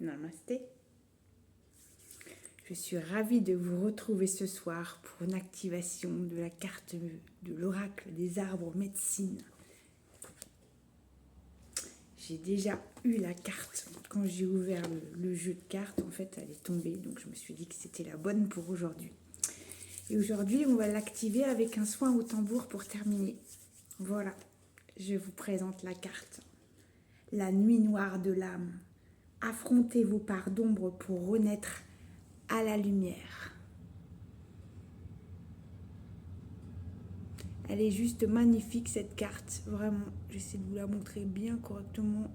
Namasté. Je suis ravie de vous retrouver ce soir pour une activation de la carte de l'oracle des arbres médecine. J'ai déjà eu la carte quand j'ai ouvert le jeu de cartes. En fait, elle est tombée, donc je me suis dit que c'était la bonne pour aujourd'hui. Et aujourd'hui, on va l'activer avec un soin au tambour pour terminer. Voilà, je vous présente la carte. La nuit noire de l'âme. Affrontez vos parts d'ombre pour renaître à la lumière. Elle est juste magnifique cette carte, vraiment. J'essaie de vous la montrer bien correctement.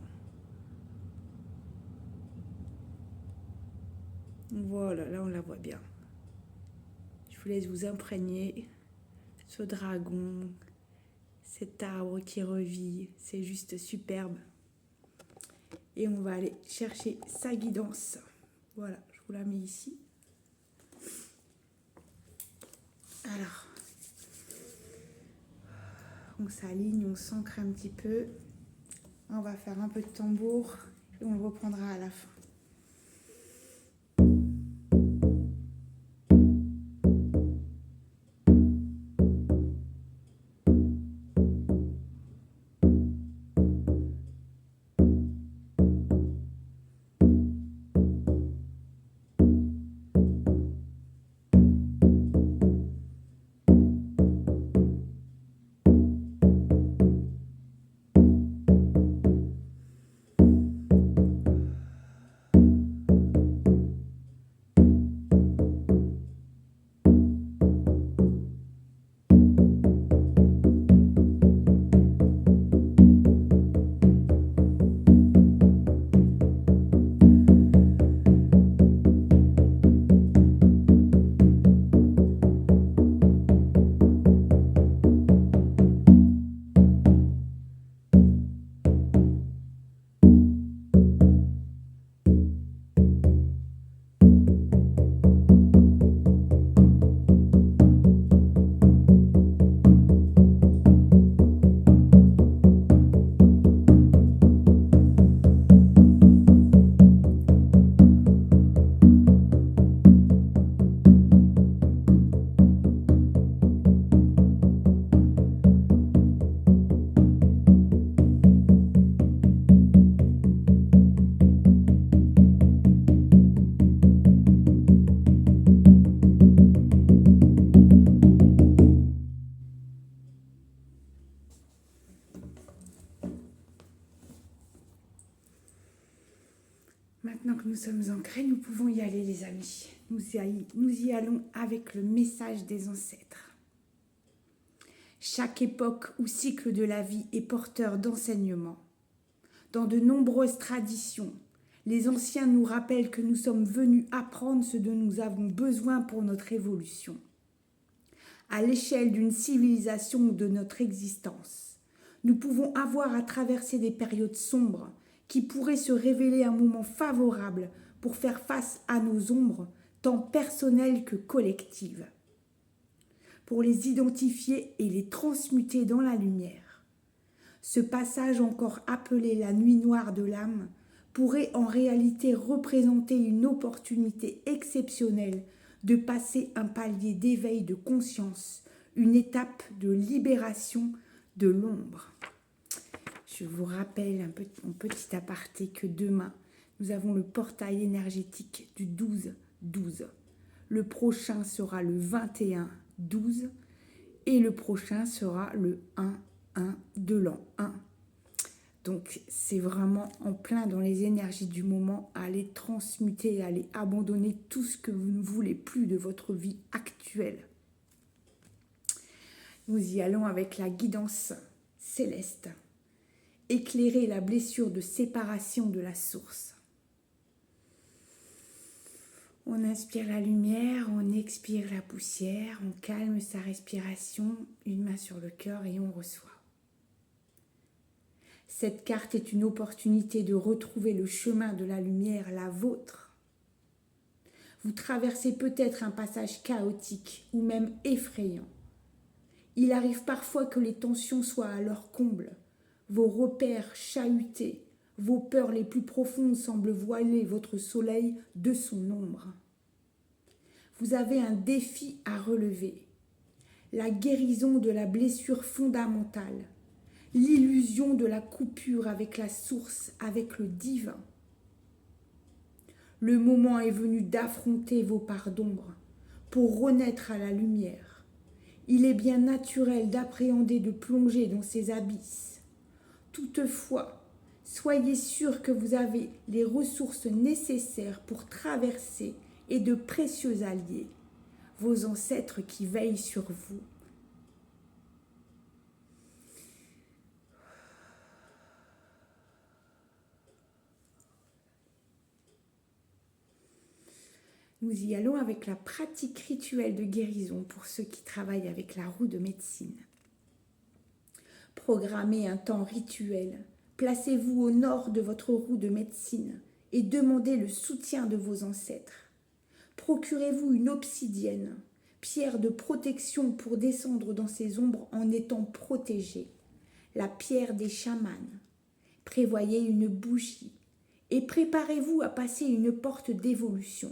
Voilà, là on la voit bien. Je vous laisse vous imprégner. Ce dragon, cet arbre qui revit, c'est juste superbe. Et on va aller chercher sa guidance. Voilà, je vous la mets ici. Alors, on s'aligne, on s'ancre un petit peu. On va faire un peu de tambour et on le reprendra à la fin. Maintenant que nous sommes ancrés, nous pouvons y aller les amis. Nous y allons avec le message des ancêtres. Chaque époque ou cycle de la vie est porteur d'enseignements. Dans de nombreuses traditions, les anciens nous rappellent que nous sommes venus apprendre ce dont nous avons besoin pour notre évolution. À l'échelle d'une civilisation ou de notre existence, nous pouvons avoir à traverser des périodes sombres qui pourraient se révéler un moment favorable pour faire face à nos ombres, tant personnelles que collectives. Pour les identifier et les transmuter dans la lumière. Ce passage encore appelé la nuit noire de l'âme pourrait en réalité représenter une opportunité exceptionnelle de passer un palier d'éveil de conscience, une étape de libération de l'ombre. Je vous rappelle en petit aparté que demain, nous avons le portail énergétique du 12-12. Le prochain sera le 21-12 et le prochain sera le 1-1 de l'an 1. Donc, c'est vraiment en plein dans les énergies du moment à aller transmuter, à aller abandonner tout ce que vous ne voulez plus de votre vie actuelle. Nous y allons avec la guidance céleste. Éclairer la blessure de séparation de la source. On inspire la lumière, on expire la poussière, on calme sa respiration, une main sur le cœur et on reçoit. Cette carte est une opportunité de retrouver le chemin de la lumière, la vôtre. Vous traversez peut-être un passage chaotique ou même effrayant. Il arrive parfois que les tensions soient à leur comble, vos repères chahutés, Vos peurs les plus profondes semblent voiler votre soleil de son ombre. Vous avez un défi à relever. La guérison de la blessure fondamentale. L'illusion de la coupure avec la source, avec le divin. Le moment est venu d'affronter vos parts d'ombre pour renaître à la lumière. Il est bien naturel d'appréhender de plonger dans ces abysses. Toutefois, soyez sûr que vous avez les ressources nécessaires pour traverser et de précieux alliés, vos ancêtres qui veillent sur vous. Nous y allons avec la pratique rituelle de guérison pour ceux qui travaillent avec la roue de médecine. Programmez un temps rituel. Placez-vous au nord de votre roue de médecine et demandez le soutien de vos ancêtres. Procurez-vous une obsidienne, pierre de protection pour descendre dans ces ombres en étant protégé. La pierre des chamans. Prévoyez une bougie et préparez-vous à passer une porte d'évolution.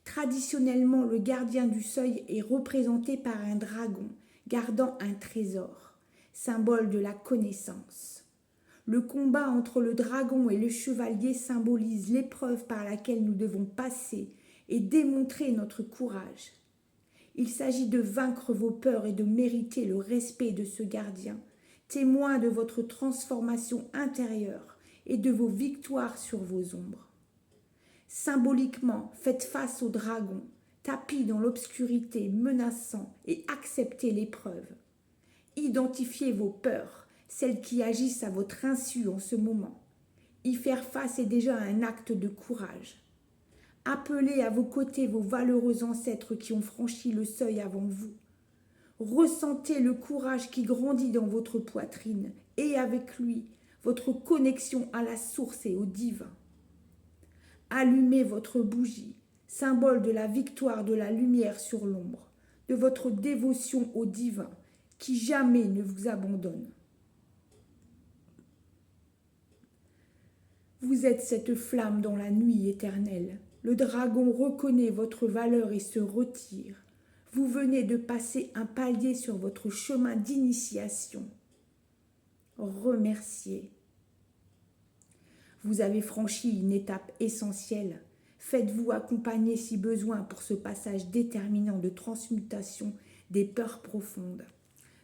Traditionnellement, le gardien du seuil est représenté par un dragon gardant un trésor, symbole de la connaissance. Le combat entre le dragon et le chevalier symbolise l'épreuve par laquelle nous devons passer et démontrer notre courage. Il s'agit de vaincre vos peurs et de mériter le respect de ce gardien, témoin de votre transformation intérieure et de vos victoires sur vos ombres. Symboliquement, faites face au dragon, tapis dans l'obscurité, menaçant et acceptez l'épreuve. Identifiez vos peurs, celles qui agissent à votre insu en ce moment. Y faire face est déjà un acte de courage. Appelez à vos côtés vos valeureux ancêtres qui ont franchi le seuil avant vous. Ressentez le courage qui grandit dans votre poitrine et avec lui, votre connexion à la source et au divin. Allumez votre bougie, symbole de la victoire de la lumière sur l'ombre, de votre dévotion au divin, qui jamais ne vous abandonne. Vous êtes cette flamme dans la nuit éternelle. Le dragon reconnaît votre valeur et se retire. Vous venez de passer un palier sur votre chemin d'initiation. Remerciez. Vous avez franchi une étape essentielle. Faites-vous accompagner si besoin pour ce passage déterminant de transmutation des peurs profondes,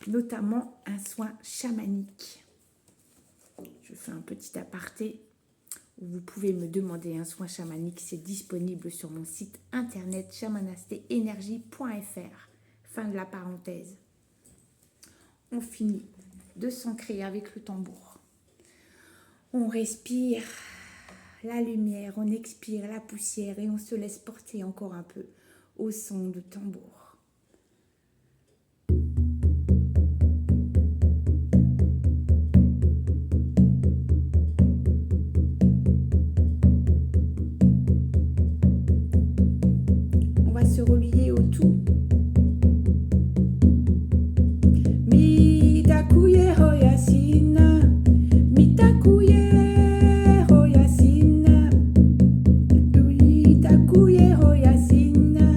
notamment un soin chamanique. Je fais un petit aparté où vous pouvez me demander un soin chamanique. C'est disponible sur mon site internet shamanastéénergie.fr. Fin de la parenthèse. On finit de s'ancrer avec le tambour. On respire la lumière, on expire la poussière et on se laisse porter encore un peu au son de tambour. On va se relier au tout. Mitakuye hoyasina, mitakuye. Mitakuye hoyasina,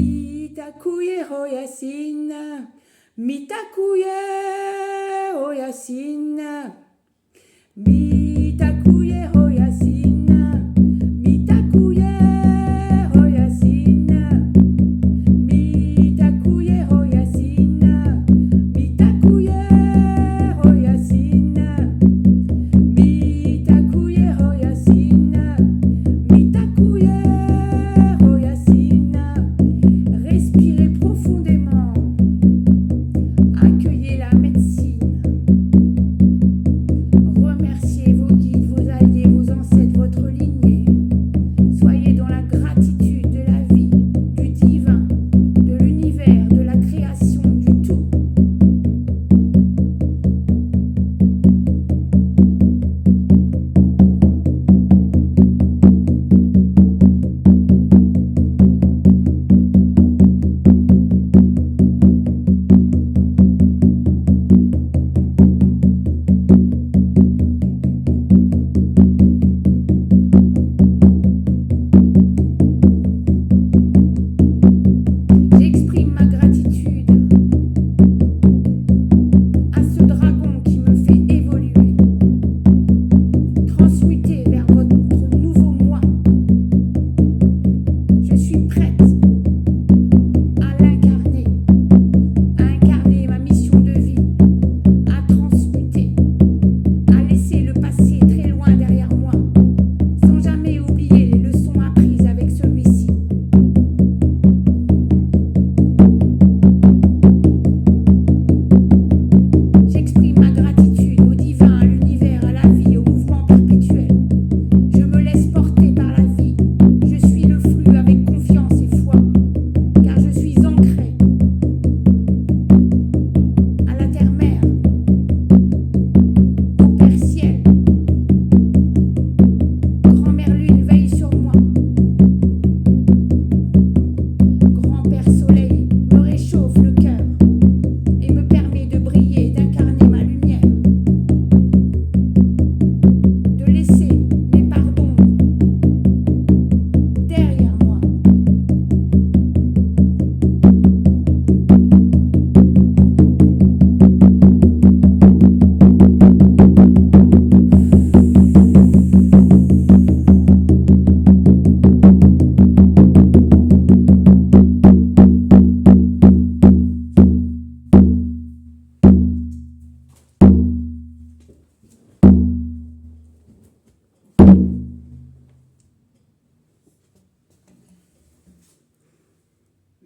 mitakuye hoyasina, mitakuye hoyasina, mitakuye hoyasina, mitakuye hoyasina, mitakuye hoyasina, mitakuye hoyasina. Respirez profondément. Accueillez la médecine. Remerciez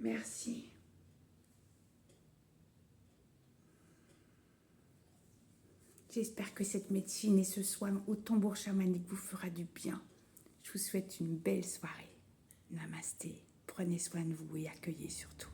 Merci. J'espère que cette médecine et ce soin au tambour chamanique vous fera du bien. Je vous souhaite une belle soirée. Namasté. Prenez soin de vous et accueillez surtout.